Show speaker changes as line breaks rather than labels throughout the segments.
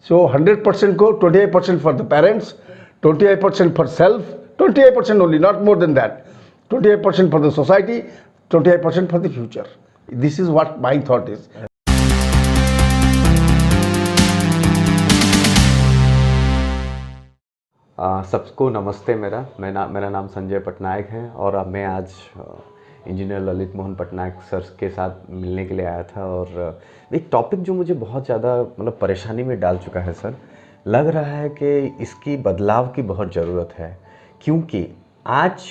So 100% go, 28% for the parents, 28% for self, 28% only, not more than that. 28% for the society, 28% for the future. This is what my thought is.
सबको नमस्ते। मेरा नाम संजय पटनायक है और अब मैं आज इंजीनियर ललित मोहन पटनायक सर के साथ मिलने के लिए आया था। और एक टॉपिक जो मुझे बहुत ज़्यादा परेशानी में डाल चुका है सर, लग रहा है कि इसकी बदलाव की बहुत ज़रूरत है, क्योंकि आज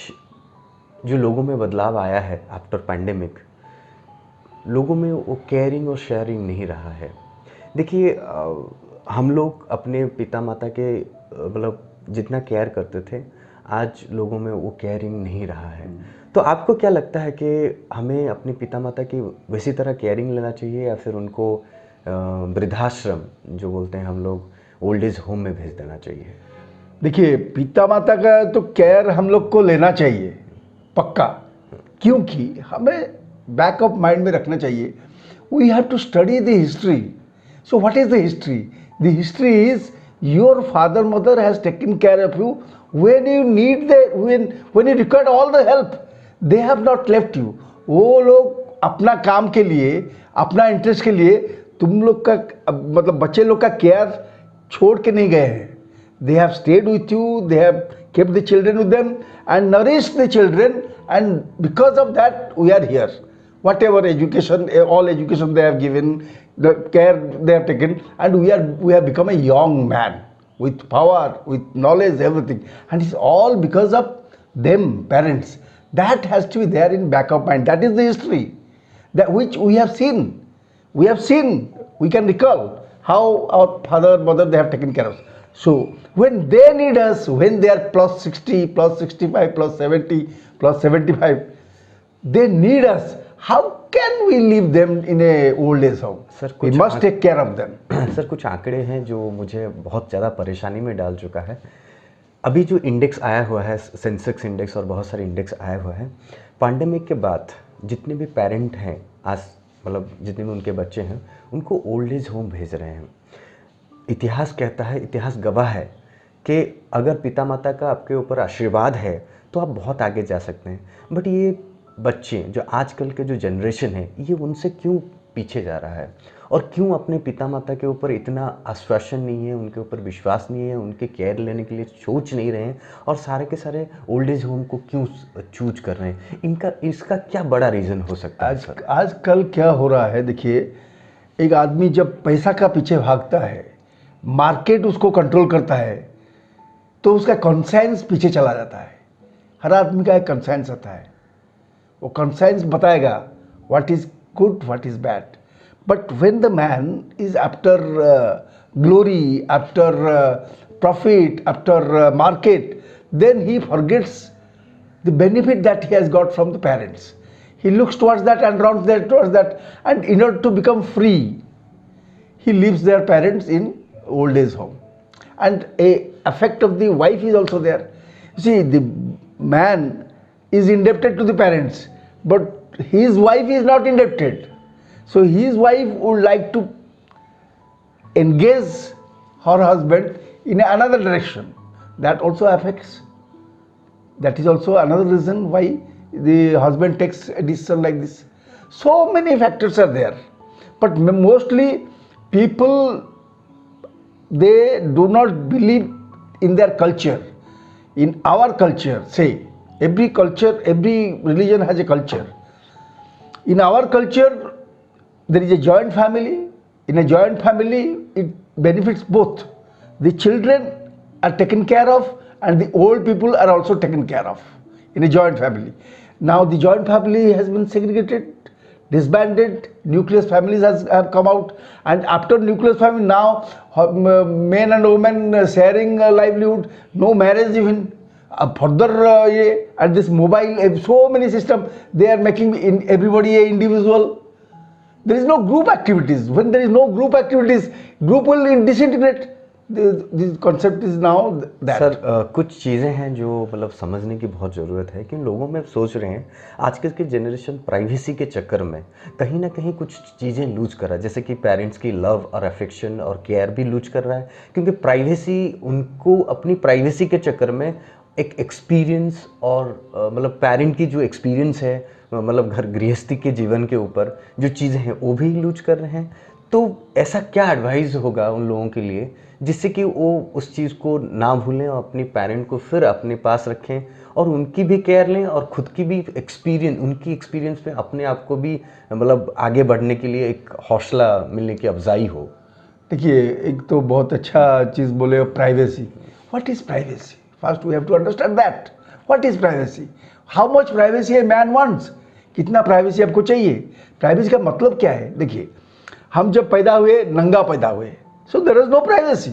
जो लोगों में बदलाव आया है आफ्टर पैंडेमिक, लोगों में वो केयरिंग और शेयरिंग नहीं रहा है। देखिए, हम लोग अपने पिता माता के जितना केयर करते थे, आज लोगों में वो केयरिंग नहीं रहा है। तो आपको क्या लगता है कि हमें अपने पिता माता की वैसी तरह केयरिंग लेना चाहिए या फिर उनको वृद्धाश्रम जो बोलते हैं हम लोग, ओल्ड एज होम में भेज देना चाहिए?
देखिए, पिता माता का तो केयर हम लोग को लेना चाहिए पक्का, क्योंकि हमें बैक ऑफ माइंड में रखना चाहिए, we have to study the history. So what is the history? The history is your father mother has taken care of you when you need the when you required all the help, they have not left you. वो लोग अपना काम के लिए, अपना interest के लिए तुम लोग का बच्चे लोग का केयर छोड़ के नहीं गए हैं. They have stayed with you, they have kept the children with them and nourished the children, and because of that we are here. Whatever education, all education they have given, the care they have taken, and we have become a young man with power, with knowledge, everything, and it's all because of them, parents. That has to be there in back of mind. That is the history that which we have seen. We can recall how our father, mother, they have taken care of us. So when they need us, when they are plus 60, plus 65, plus 70, plus 75, they need us. How can we leave them in a old age home?
Sir,
We must take care of them.
Sir, कुछ आंकड़े हैं जो मुझे बहुत ज़्यादा परेशानी में डाल चुका है। अभी जो इंडेक्स आया हुआ है, सेंसेक्स इंडेक्स और बहुत सारे इंडेक्स आए हुए हैं, पैंडेमिक के बाद जितने भी पेरेंट हैं, आज जितने भी उनके बच्चे हैं, उनको ओल्ड एज होम भेज रहे हैं। इतिहास कहता है, इतिहास गवाह है कि अगर पिता माता का आपके ऊपर आशीर्वाद है तो आप बहुत आगे जा सकते हैं। बट ये बच्चे जो आजकल के जो जनरेशन है, ये उनसे क्यों पीछे जा रहा है और क्यों अपने पिता माता के ऊपर इतना आश्वासन नहीं है, उनके ऊपर विश्वास नहीं है, उनके केयर लेने के लिए सोच नहीं रहे हैं और सारे के सारे ओल्ड एज होम को क्यों चूज कर रहे हैं? इसका क्या बड़ा रीज़न हो सकता है?
आजकल क्या हो रहा है, देखिए, एक आदमी जब पैसा का पीछे भागता है, मार्केट उसको कंट्रोल करता है, तो उसका कॉन्साइंस पीछे चला जाता है। हर आदमी का एक कॉन्साइंस आता है, वो कॉन्साइंस बताएगा what is good, what is bad. But when the man is after glory, after profit, after market, then he forgets the benefit that he has got from the parents. He looks towards that and runs there towards that, and in order to become free, he leaves their parents in old age home. And a effect of the wife is also there. You see, the man is indebted to the parents, but his wife is not indebted. So his wife would like to engage her husband in another direction. That also affects. That is also another reason why the husband takes a decision like this. So many factors are there, but mostly people, they do not believe in their culture. In our culture, say, every culture, every religion has a culture. In our culture, there is a joint family. In a joint family, it benefits both. The children are taken care of, and the old people are also taken care of in a joint family. Now the joint family has been segregated, disbanded, nucleus families have come out, and after nucleus family, now men and women sharing livelihood, no marriage even. Further, at this mobile, so many systems, they are making everybody a individual. There is no group activities. When there is no group activities, group will disintegrate. This concept is now that.
Sir कुछ चीज़ें हैं जो मतलब समझने की बहुत ज़रूरत है कि लोगों में सोच रहे हैं आजकल की जनरेशन प्राइवेसी के चक्कर में कहीं ना कहीं कुछ चीज़ें लूज कर रहा है, जैसे कि पेरेंट्स की लव और अफेक्शन और केयर भी लूज कर रहा है, क्योंकि प्राइवेसी उनको अपनी प्राइवेसी के चक्कर में एक एक्सपीरियंस और मतलब पेरेंट की जो एक्सपीरियंस है मतलब घर गृहस्थी के जीवन के ऊपर जो चीज़ें हैं वो भी लूज कर रहे हैं। तो ऐसा क्या एडवाइस होगा उन लोगों के लिए जिससे कि वो उस चीज़ को ना भूलें और अपने पेरेंट को फिर अपने पास रखें और उनकी भी केयर लें और ख़ुद की भी उनकी एक्सपीरियंस में अपने आप को भी मतलब आगे बढ़ने के लिए एक हौसला मिलने की अफजाई हो?
देखिए, एक तो बहुत अच्छा चीज़ बोले, privacy. What is privacy? First we have to understand that what is privacy, how much privacy a man wants, कितना प्राइवेसी आपको चाहिए, प्राइवेसी का मतलब क्या है। देखिए, हम जब पैदा हुए नंगा पैदा हुए, so there is no privacy.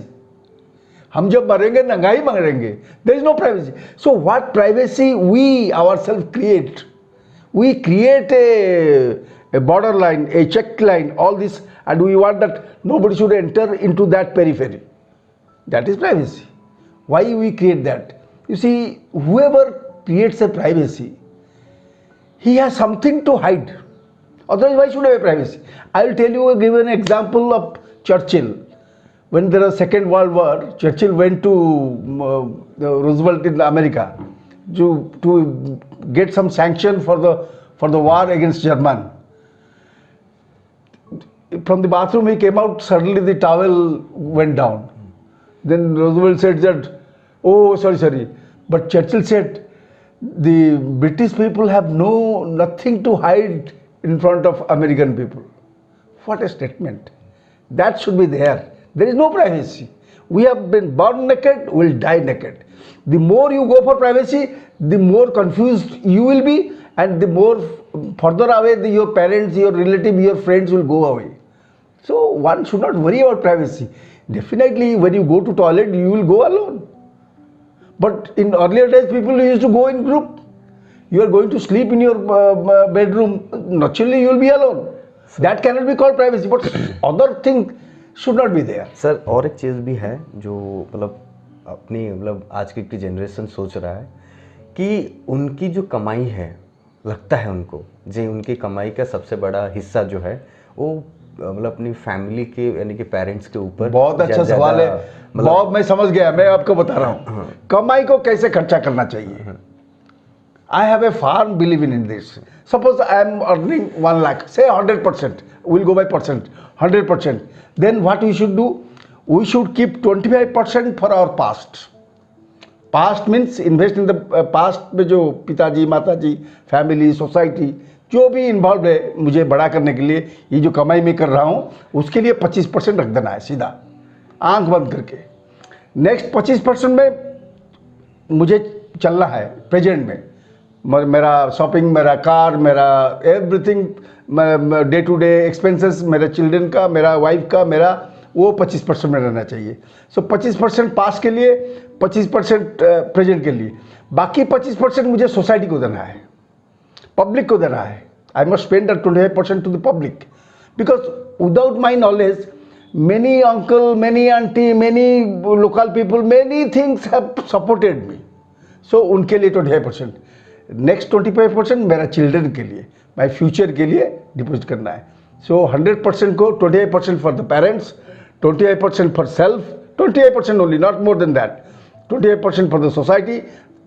हम जब मरेंगे नंगा ही मरेंगे, there is no privacy. So what privacy we ourself create, we create a borderline, a check line, all this, and we want that nobody should enter into that periphery. That is privacy. Why we create that? You see, whoever creates a privacy, he has something to hide. Otherwise, why should I have privacy? I will tell you, give an example of Churchill. When there was Second World War, Churchill went to Roosevelt in America to get some sanction for the war against German. From the bathroom he came out, suddenly the towel went down. Then Roosevelt said that, oh sorry, but Churchill said the British people have nothing to hide in front of American people. What a statement. That should be there. There is no privacy. We have been born naked, we will die naked. The more you go for privacy, the more confused you will be, and the more further away your parents, your relative, your friends will go away. So one should not worry about privacy. Definitely when you go to toilet, you will go alone. But in earlier days, people used to go in group. You are going to sleep in your bedroom, naturally you will be alone. That cannot be called privacy, but other thing should not be there.
Sir और एक चीज़ भी है जो मतलब अपनी मतलब आज की जनरेशन सोच रहा है कि उनकी जो कमाई है, लगता है उनको जो उनकी कमाई का सबसे बड़ा हिस्सा जो है वो मतलब अपनी फैमिली के यानी कि पेरेंट्स के ऊपर।
बहुत अच्छा सवाल है बॉब, मैं समझ गया, मैं आपको बता रहा हूँ कमाई को कैसे खर्चा करना चाहिए। I have a firm belief in this. Suppose I am earning 1 lakh, say 100%, we'll go by percent, 100%. Then what we should do? We should keep 25% for our past. Past means invest in the past में जो पिताजी, माताजी, family, society जो भी involve है मुझे बड़ा करने के लिए, ये जो कमाई मैं कर रहा हूँ उसके लिए 25% रख देना है सीधा आंख बंद करके। नेक्स्ट 25% में मुझे चलना है प्रेजेंट में, मेरा शॉपिंग, मेरा कार, मेरा everything, day to day expenses, मेरे चिल्ड्रन का, मेरा वाइफ का, मेरा वो 25% में रहना चाहिए। सो 25% पास के लिए, 25% प्रेजेंट के लिए, बाकी 25% मुझे सोसाइटी को देना है, पब्लिक को देना है। I must spend that 25% to the public because without my knowledge many uncle, many auntie, many local people, many things have supported me. So उनके लिए 25%, नेक्स्ट 25% मेरा चिल्ड्रन के लिए, माई फ्यूचर के लिए डिपॉजिट करना है। सो 100% को 25% for the parents, 25% for self, 25% only, not more than that, 25% for the society,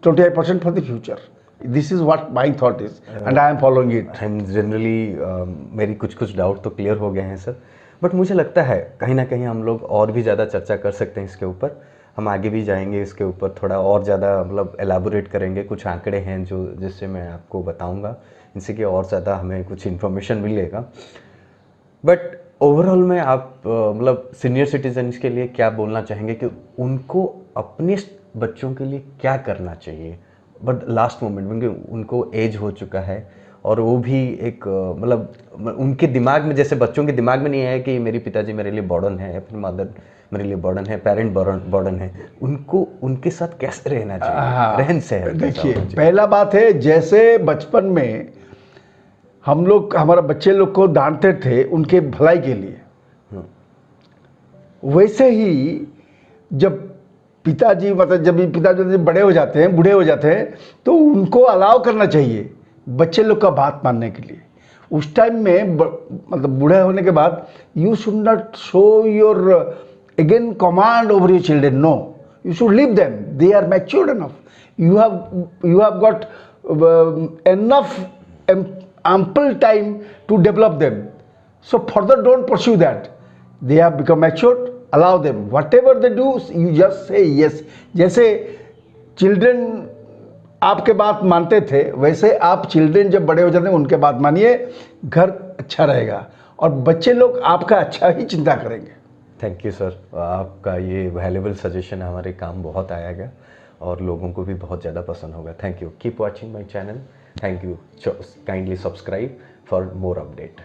25% for the future. This is what my thought is and I am following it.
And generally मेरी कुछ doubt तो clear हो गए हैं sir, but मुझे लगता है कहीं ना कहीं हम लोग और भी ज़्यादा चर्चा कर सकते हैं इसके ऊपर। हम आगे भी जाएंगे इसके ऊपर, थोड़ा और ज़्यादा मतलब एलाबोरेट करेंगे। कुछ आंकड़े हैं जो जिससे मैं आपको बताऊंगा, इनसे कि और ज़्यादा हमें कुछ इन्फॉर्मेशन मिलेगा। बट ओवरऑल में आप मतलब सीनियर सिटीजन्स के लिए क्या बोलना चाहेंगे कि उनको अपने बच्चों के लिए क्या करना चाहिए बट लास्ट मोमेंट में, क्योंकि उनको एज हो चुका है और वो भी एक मतलब उनके दिमाग में, जैसे बच्चों के दिमाग में नहीं है कि मेरे पिताजी मेरे लिए बर्डन है, अपनी मदर मेरे लिए बर्डन है, पेरेंट बर्डन है, उनको उनके साथ कैसे रहना चाहिए, रहन सहन।
देखिए, पहला बात है, जैसे बचपन में हम लोग हमारा बच्चे लोग को डांटते थे उनके भलाई के लिए, वैसे ही जब पिताजी मतलब जब पिताजी बड़े हो जाते हैं, बूढ़े हो जाते हैं, तो उनको अलाउ करना चाहिए बच्चे लोग का बात मानने के लिए। उस टाइम में मतलब बूढ़े होने के बाद you should not show your again command over your children, no, you should leave them, they are matured enough, you have got enough ample time to develop them, so further don't pursue that. They have become matured, allow them, whatever they do you just say yes. जैसे children आपके बात मानते थे, वैसे आप children जब बड़े हो जाते हैं उनके बात मानिए, घर अच्छा रहेगा और बच्चे लोग आपका अच्छा ही चिंता करेंगे।
थैंक यू सर, आपका ये वैल्यूबल सजेशन हमारे काम बहुत आएगा और लोगों को भी बहुत ज़्यादा पसंद होगा। Thank you, keep watching my channel. Thank you, kindly subscribe for more update.